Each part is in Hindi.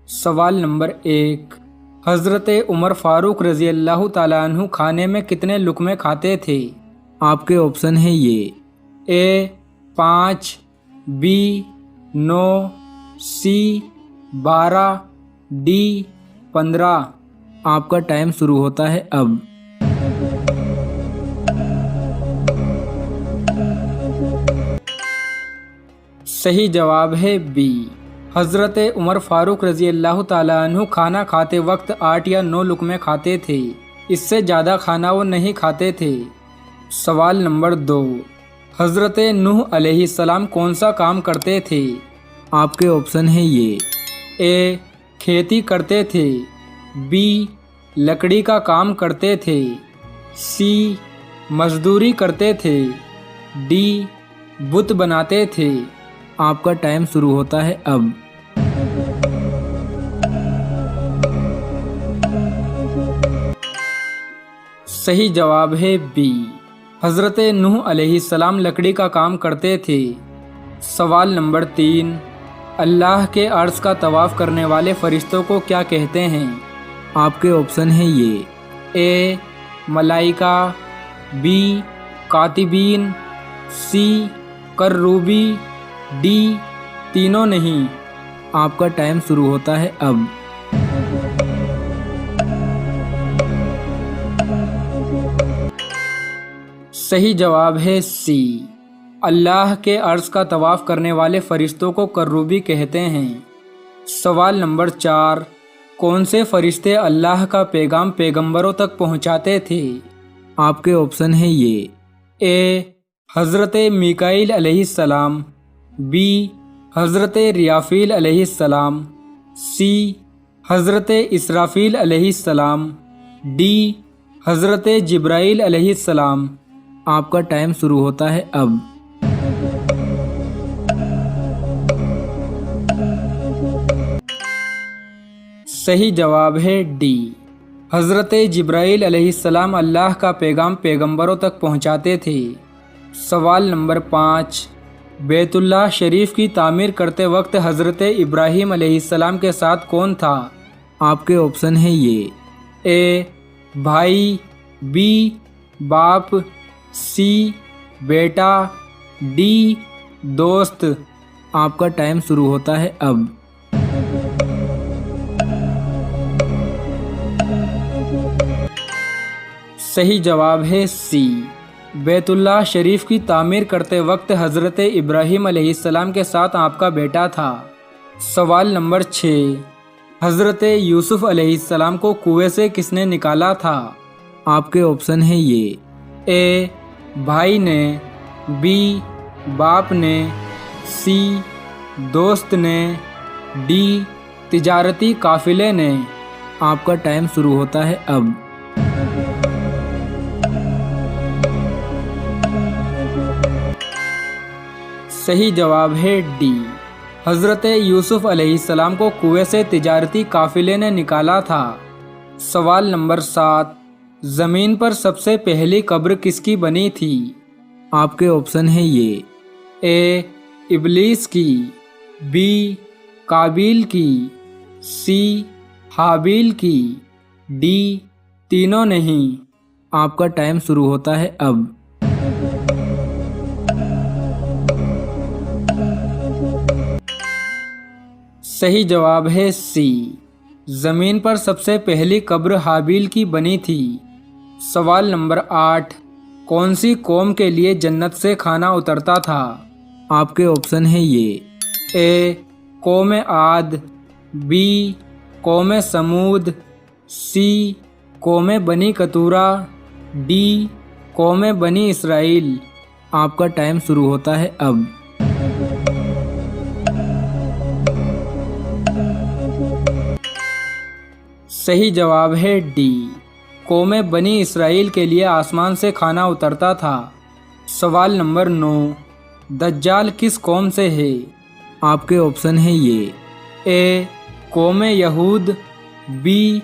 सवाल नंबर 1, हज़रत उमर फ़ारूक रज़ी अल्लाह ताला अन्हु खाने में कितने लुक़मे खाते थे? आपके ऑप्शन है ये ए 5, बी 9, सी 12, डी 15। आपका टाइम शुरू होता है अब। सही जवाब है बी। हज़रत उमर फ़ारूक रज़ी अल्लाह ताला अन्हु खाना खाते वक्त 8 या 9 लुक़मे खाते थे, इससे ज़्यादा खाना वो नहीं खाते थे। सवाल नंबर 2, हज़रत नूह अलैहिस्सलाम कौन सा काम करते थे? आपके ऑप्शन है ये ए खेती करते थे, बी लकड़ी का काम करते थे, सी मजदूरी करते थे, डी बुत बनाते थे। आपका टाइम शुरू होता है अब। सही जवाब है बी। हज़रत नूह अलैहिस्सलाम लकड़ी का काम करते थे। सवाल नंबर 3, अल्लाह के अर्श का तवाफ़ करने वाले फरिश्तों को क्या कहते हैं? आपके ऑप्शन है ये ए मलाइका, बी कातिबीन, सी कर्रूबी, डी तीनों नहीं। आपका टाइम शुरू होता है अब। सही जवाब है सी। अल्लाह के अर्श का तवाफ़ करने वाले फरिश्तों को कर्रूबी कहते हैं। सवाल नंबर 4, कौन से फरिश्ते अल्लाह का पैगाम पैगंबरों तक पहुंचाते थे? आपके ऑप्शन है ये ए हज़रत मीकाईल अलैहिस्सलाम, बी हज़रत रियाफील अलैहिस्सलाम, सी हज़रत इसराफील अलैहिस्सलाम, डी हज़रत जिब्राईल अलैहिस्सलाम। आपका टाइम शुरू होता है अब। सही जवाब है डी। हज़रत जिब्राईल अलैहिस्सलाम अल्लाह का पैगाम पैगंबरों तक पहुंचाते थे। सवाल नंबर 5, बैतुल्लाह शरीफ की तामीर करते वक्त हज़रत इब्राहीम अलैहिस्सलाम के साथ कौन था? आपके ऑप्शन है ये ए भाई, बी बाप, सी बेटा, डी दोस्त। आपका टाइम शुरू होता है अब। सही जवाब है सी। बैतुल्लाह शरीफ की तामीर करते वक्त हज़रत इब्राहीम अलैहिस्सलाम के साथ आपका बेटा था। सवाल नंबर 6, हज़रत यूसुफ अलैहिस्सलाम को कुएं से किसने निकाला था? आपके ऑप्शन है ये ए भाई ने, बी बाप ने, सी दोस्त ने, डी तिजारती काफिले ने। आपका टाइम शुरू होता है अब। सही जवाब है डी। हज़रत यूसुफ अलैहिस्सलाम को कुएं से तिजारती काफिले ने निकाला था। सवाल नंबर 7, ज़मीन पर सबसे पहली कब्र किसकी बनी थी? आपके ऑप्शन है ये ए इब्लीस की, बी काबिल की, सी हाबिल की, डी तीनों नहीं। आपका टाइम शुरू होता है अब। सही जवाब है सी। ज़मीन पर सबसे पहली कब्र हाबिल की बनी थी। सवाल नंबर 8, कौन सी कौम के लिए जन्नत से खाना उतरता था? आपके ऑप्शन है ये ए कौम आद, बी कौम समूद, सी कौम बनी कतूरा, डी कौम बनी इसराइल। आपका टाइम शुरू होता है अब। सही जवाब है डी। कौम बनी इसराइल के लिए आसमान से खाना उतरता था। सवाल नंबर 9, दज्जाल किस कौम से है? आपके ऑप्शन है ये ए कौम यहूद, बी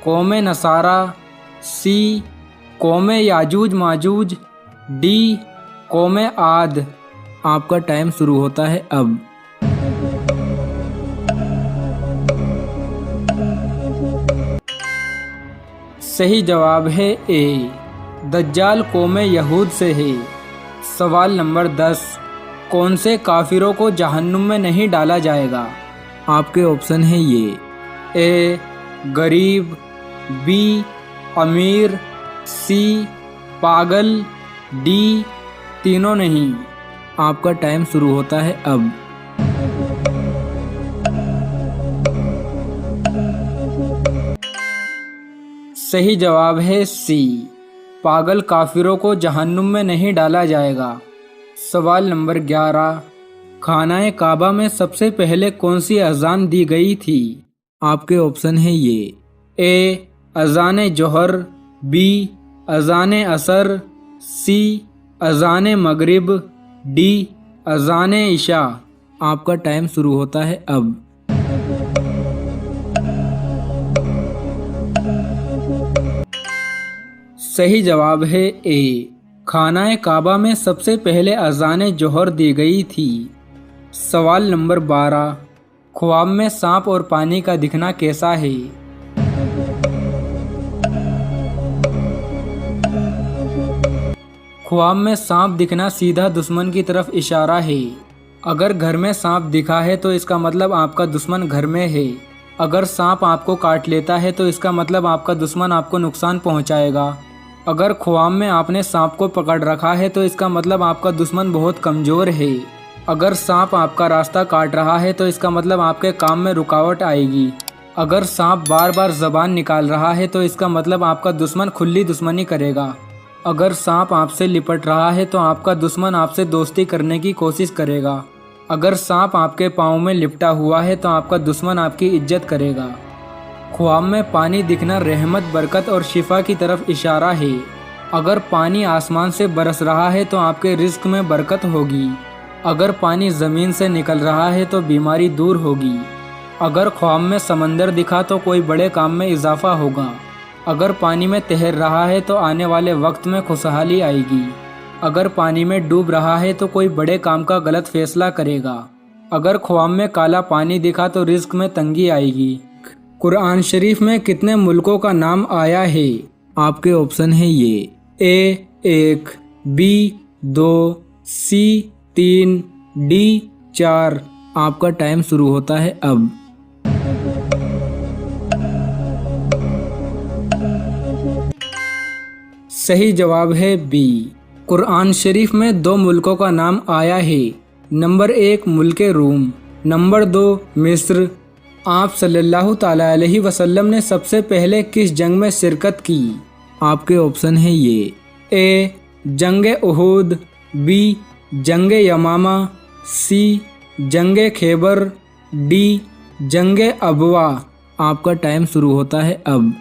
कौम नसारा, सी कौम याजूज माजूज, डी कौम आद। आपका टाइम शुरू होता है अब। सही जवाब है ए, दज्जाल कौम यहूद से है। सवाल नंबर 10, कौन से काफिरों को जहन्नुम में नहीं डाला जाएगा? आपके ऑप्शन है ये, ए गरीब, बी अमीर, सी पागल, डी तीनों नहीं। आपका टाइम शुरू होता है अब। सही जवाब है सी, पागल काफिरों को जहन्नुम में नहीं डाला जाएगा। सवाल नंबर 11, खानाए काबा में सबसे पहले कौन सी अजान दी गई थी? आपके ऑप्शन है ये, ए अजान जोहर, बी अजान असर, सी अजान मगरिब, डी अजान इशा। आपका टाइम शुरू होता है अब। सही जवाब है ए, खानाए काबा में सबसे पहले अजान जोहर दी गई थी। सवाल नंबर 12, ख्वाब में सांप और पानी का दिखना कैसा है? ख्वाब में सांप दिखना सीधा दुश्मन की तरफ इशारा है। अगर घर में सांप दिखा है तो इसका मतलब आपका दुश्मन घर में है। अगर सांप आपको काट लेता है तो इसका मतलब आपका दुश्मन आपको नुकसान पहुंचाएगा। अगर ख्वाब में आपने सांप को पकड़ रखा है तो इसका मतलब आपका दुश्मन बहुत कमज़ोर है। अगर सांप आपका रास्ता काट रहा है तो इसका मतलब आपके काम में रुकावट आएगी। अगर सांप बार बार ज़बान निकाल रहा है तो इसका मतलब आपका दुश्मन खुली दुश्मनी करेगा। अगर सांप आपसे लिपट रहा है तो आपका दुश्मन आपसे दोस्ती करने की कोशिश करेगा। अगर सांप आपके पाँव में लिपटा हुआ है तो आपका दुश्मन आपकी इज्जत करेगा। ख्वाब में पानी दिखना रहमत, बरकत और शिफा की तरफ इशारा है। अगर पानी आसमान से बरस रहा है तो आपके रिस्क में बरकत होगी। अगर पानी ज़मीन से निकल रहा है तो बीमारी दूर होगी। अगर ख्वाब में समंदर दिखा तो कोई बड़े काम में इजाफा होगा। अगर पानी में तैर रहा है तो आने वाले वक्त में खुशहाली आएगी। अगर पानी में डूब रहा है तो कोई बड़े काम का गलत फैसला करेगा। अगर ख्वाब में काला पानी दिखा तो रिस्क में तंगी आएगी। कुरान शरीफ में कितने मुल्कों का नाम आया है? आपके ऑप्शन है ये, ए 1, बी 2, सी 3, डी 4। आपका टाइम शुरू होता है अब। सही जवाब है बी, कुरान शरीफ में 2 मुल्कों का नाम आया है। नंबर 1 मुल्क रूम, नंबर 2 मिस्र। आप सल्लल्लाहु ताला अलैहि वसल्लम ने सबसे पहले किस जंग में शिरकत की? आपके ऑप्शन है ये, ए जंग उहुद, बी जंग यमामा, सी जंग खैबर, डी जंग अबवा। आपका टाइम शुरू होता है अब।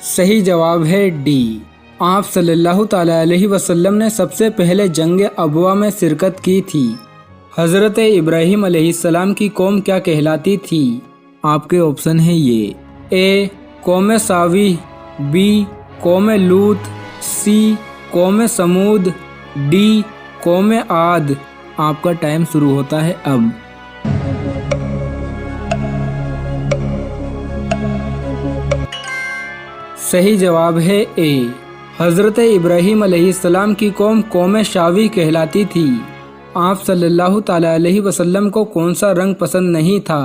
सही जवाब है डी, आप सल्लल्लाहु ताला अलैहि वसल्लम ने सबसे पहले जंग अबवा में शिरकत की थी। हज़रत इब्राहीम अलैहिस्सलाम की कौम क्या कहलाती थी? आपके ऑप्शन है ये, ए कौम सावी, बी कौम लूत, सी कौम समूद, डी कौम आद। आपका टाइम शुरू होता है अब। सही जवाब है ए, हज़रत इब्राहीम अलैहिस्सलाम की कौम कौम शावी कहलाती थी। आप सल्लल्लाहु ताला अलैहि वसल्लम को कौन सा रंग पसंद नहीं था?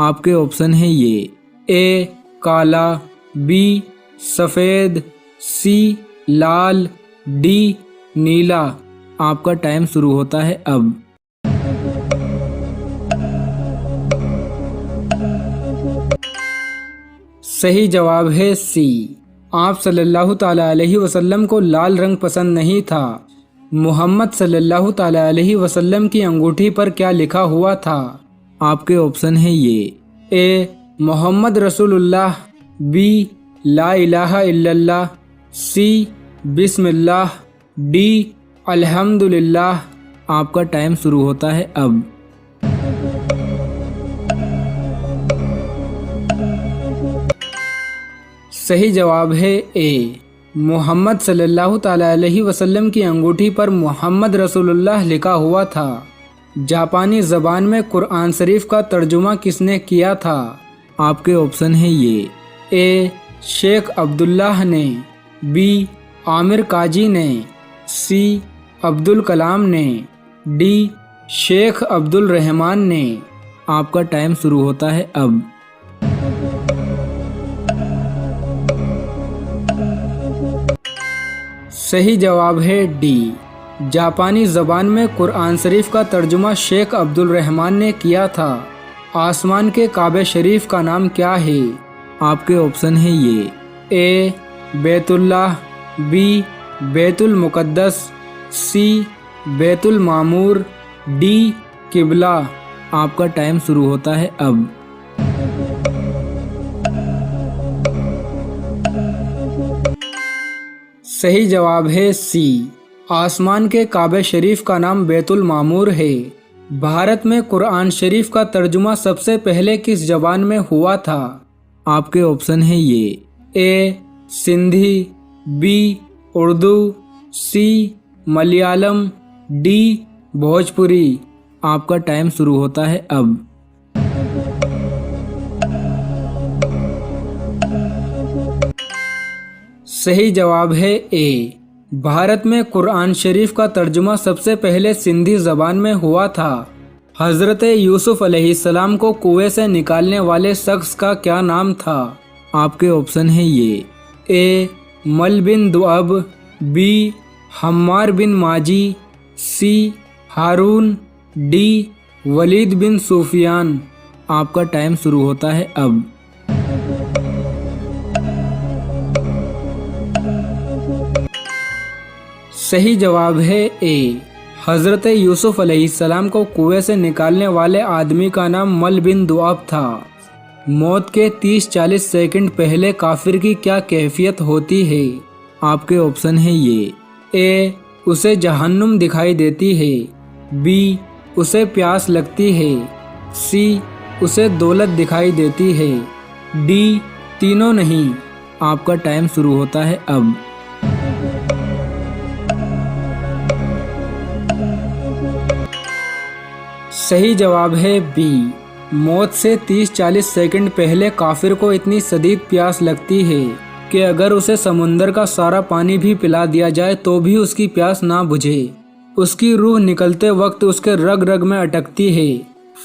आपके ऑप्शन है ये, ए काला, बी सफ़ेद, सी लाल, डी नीला। आपका टाइम शुरू होता है अब। सही जवाब है सी, आप सल्लल्लाहु ताला अलैहि वसल्लम को लाल रंग पसंद नहीं था। मोहम्मद सल्लल्लाहु ताला अलैहि वसल्लम की अंगूठी पर क्या लिखा हुआ था? आपके ऑप्शन है ये, ए मोहम्मद रसूलुल्लाह, बी ला इलाहा इल्लल्लाह, सी बिस्मिल्लाह, डी अल्हम्दुलिल्लाह। आपका टाइम शुरू होता है अब। सही जवाब है ए, मोहम्मद सल्लल्लाहु ताला अलैहि वसल्लम की अंगूठी पर मोहम्मद रसूलुल्लाह लिखा हुआ था। जापानी ज़बान में कुरान शरीफ का तर्जुमा किसने किया था? आपके ऑप्शन है ये। ए शेख अब्दुल्लाह ने, बी आमिर काजी ने, सी अब्दुल कलाम ने, डी शेख अब्दुल रहमान ने। आपका टाइम शुरू होता है अब। सही जवाब है डी। जापानी ज़बान में कुरान शरीफ का तर्जुमा शेख अब्दुल रहमान ने किया था। आसमान के काबे शरीफ का नाम क्या है? आपके ऑप्शन है ये। ए बैतुल्लाह, बी बैतुल मुक़द्दस, सी बैतुल मामूर, डी किबला। आपका टाइम शुरू होता है अब। सही जवाब है सी। आसमान के काबे शरीफ का नाम बैतुल मामूर है। भारत में कुरान शरीफ का तर्जुमा सबसे पहले किस जबान में हुआ था? आपके ऑप्शन है ये। ए सिंधी, बी उर्दू, सी मलयालम, डी भोजपुरी। आपका टाइम शुरू होता है अब। सही जवाब है ए। भारत में कुरान शरीफ का तर्जुमा सबसे पहले सिंधी ज़बान में हुआ था। हज़रत यूसुफ अलैहिस्सलाम को कुएं से निकालने वाले शख्स का क्या नाम था? आपके ऑप्शन है ये। ए मल बिन दुअब, बी हम्मार बिन माजी, सी हारून, डी वलीद बिन सुफियान। आपका टाइम शुरू होता है अब। सही जवाब है ए। हज़रत यूसुफ अलैहिस्सलाम को कुएं से निकालने वाले आदमी का नाम मल बिन दुआब था। मौत के 30-40 सेकंड पहले काफिर की क्या कैफियत होती है? आपके ऑप्शन है ये। ए उसे जहन्नुम दिखाई देती है, बी उसे प्यास लगती है, सी उसे दौलत दिखाई देती है, डी तीनों नहीं। आपका टाइम शुरू होता है अब। सही जवाब है बी। मौत से 30-40 सेकंड पहले काफिर को इतनी शदीद प्यास लगती है कि अगर उसे समुंदर का सारा पानी भी पिला दिया जाए तो भी उसकी प्यास ना बुझे। उसकी रूह निकलते वक्त उसके रग रग में अटकती है।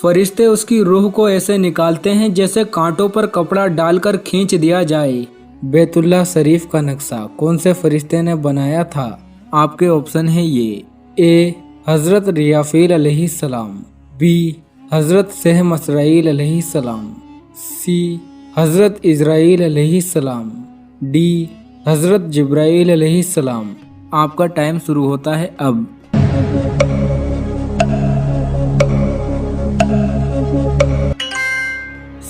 फरिश्ते उसकी रूह को ऐसे निकालते हैं जैसे कांटों पर कपड़ा डालकर खींच दिया जाए। बैतुल्लाह शरीफ का नक्शा कौन से फरिश्ते ने बनाया था? आपके ऑप्शन है ये। ए हजरत रियाफील अलैहिस्सलाम, बी हजरत सेह मसराइल अलैहिस्सलाम, सी हजरत इजराइल अलैहिस्सलाम, डी हजरत जिब्राइल अलैहिस्सलाम। आपका टाइम शुरू होता है अब।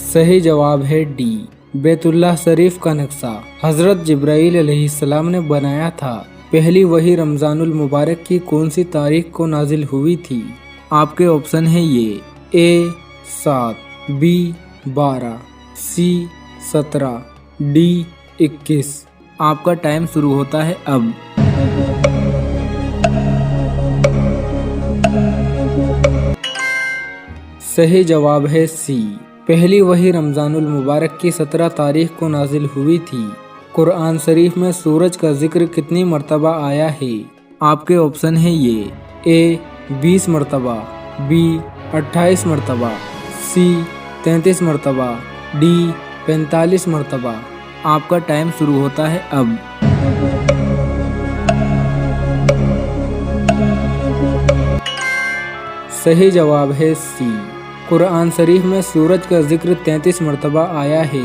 सही जवाब है डी। बैतुल्लाह शरीफ का नक्शा हजरत जिब्राइल अलैहिस्सलाम ने बनाया था। पहली वही रमजानुल मुबारक की कौन सी तारीख को नाजिल हुई थी? आपके ऑप्शन है ये। ए 7, बी 12, सी 17, डी 21। आपका टाइम शुरू होता है अब। सही जवाब है सी। पहली वही रमजानुल मुबारक की 17 तारीख को नाजिल हुई थी। कुरान शरीफ में सूरज का जिक्र कितनी मर्तबा आया है? आपके ऑप्शन है ये। ए 20 मर्तबा, बी 28 मर्तबा, सी 33 मर्तबा, डी 45 मर्तबा। आपका टाइम शुरू होता है अब। सही जवाब है सी। कुरान शरीफ में सूरज का जिक्र 33 मर्तबा आया है।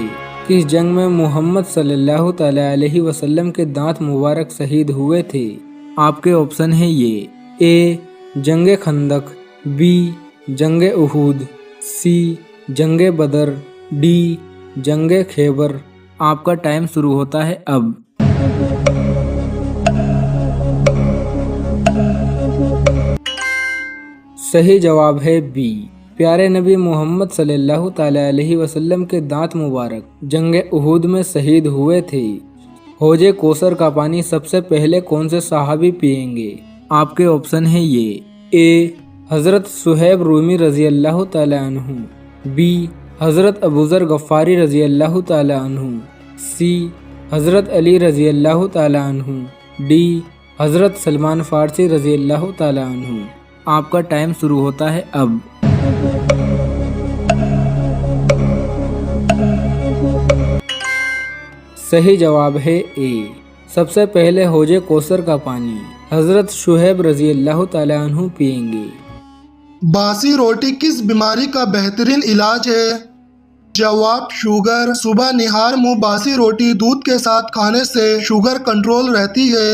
किस जंग में मोहम्मद सल्लल्लाहु अलैहि वसल्लम के दांत मुबारक शहीद हुए थे? आपके ऑप्शन है ये। ए जंगे खंदक, बी जंगे उहूद, सी जंगे बदर, डी जंगे खैबर। आपका टाइम शुरू होता है अब। सही जवाब है बी। प्यारे नबी मोहम्मद सल्लल्लाहु अलैहि वसल्लम के दांत मुबारक जंगे उहूद में शहीद हुए थे। हौजे कौसर का पानी सबसे पहले कौन से सहाबी पिएंगे? आपके ऑप्शन है ये। ए हज़रत सुहैब रूमी रज़ी अल्लाह ताला अन्हु। बी हज़रत अबूज़र गफ़ारी रज़ी अल्लाह ताला अन्हु। सी हज़रत अली रज़ी अल्लाह ताला अन्हु। डी हज़रत सलमान फ़ारसी रज़ी अल्लाह ताला अन्हु। आपका टाइम शुरू होता है अब। सही जवाब है ए। सबसे पहले हौजे कौसर का पानी हज़रत शुहैब रज़ी अल्लाह ताला अन्हु पिएंगे। बासी रोटी किस बीमारी का बेहतरीन इलाज है? जवाब शुगर। सुबह निहार मुँह बासी रोटी दूध के साथ खाने से शुगर कंट्रोल रहती है।